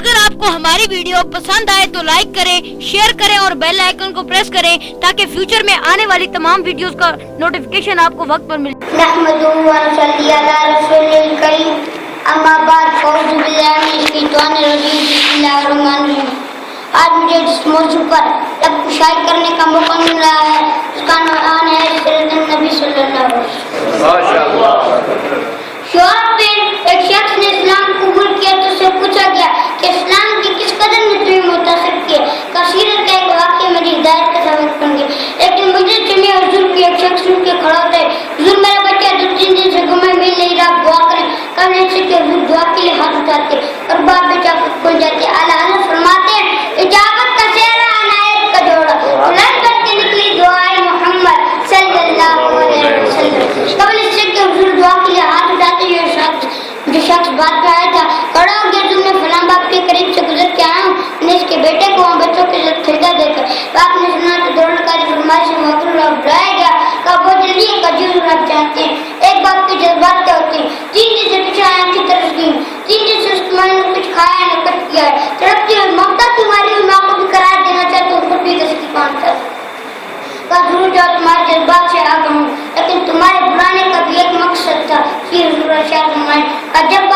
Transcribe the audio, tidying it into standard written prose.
اگر آپ کو ہماری ویڈیو پسند آئے تو لائک کریں، شیئر کریں اور بیل آئیکن کو پریس کریں تاکہ فیوچر میں آنے والی تمام ویڈیوز کا نوٹیفیکیشن آپ کو وقت پر مل جائے۔ نحمدہ و نصلی علی رسول الکریم، اما بعد، اعوذ باللہ من الشیطان الرجیم، بسم اللہ الرحمن الرحیم۔ آج مجھے جس موضوع پر لب کشائی کرنے کا موقع مل رہا ہے اس کا عنوان ہے سیرت النبی صلی اللہ علیہ وسلم۔ ماشاءاللہ۔ شوہر پہ ایک شخص نے اسلام قبول کیا تو اسے پوچھا گیا کہ اسلام کی کس قدر نے تمہیں متاثر کیا؟ کثیرت کا ایک واقعہ مجھے ہدایت کا سبب بن گیا۔ ایک دن مجلس میں حضور کے ایک شخص اٹھ کے کھڑا ہوتا ہے، حضور میرا بچہ 2-3 دن سے گھومے مل نہیں رہا، دعا کریں۔ کہنے سے کہ حضور دعا کے لیے ہاتھ اٹھاتے اور بعد میں جا کر کھل جاتے۔ اعلیٰ حضرت فرماتے ہیں اجابت کا چہرہ عنایت کا جوڑا، بلند کر کے نکلی دعائے محمد صلی اللہ علیہ وسلم۔ قبل اس سے کہ حضور دعا کے لیے ہاتھ اٹھاتے جو شخص بات پہ آیا تھا کھڑا ہو گیا، تم نے فلاں باپ کے قریب سے گزر کے آیا ہوں، نے اس کے بیٹے کو وہاں بچوں کے ساتھ کھیلتا دیکھا۔ باپ نے سنا تو دوڑ کر فرمایا سے مغرور اور ڈرایا گیا کہ وہ جلدی ایک عجیب رب چاہتے ہیں۔ ایک باپ کے جذبات کیا ہوتے ہیں؟ 3 دن سے پیچھے آیا کی طرف گئی، 3 دن سے اس کی ماں نے کچھ کھایا نہ کچھ کیا ہے، تڑپتی ہوئی ممتا تمہاری ہوئی ماں کو بھی قرار دینا چاہتے ہو، خود بھی کسی کی کام چاہتے ضرور جاؤ، تمہارے جذبات سے آگاہ ہوں، لیکن تمہارے بلانے کا بھی ایک مقصد تھا۔ پھر حضور ارشاد فرمائے جب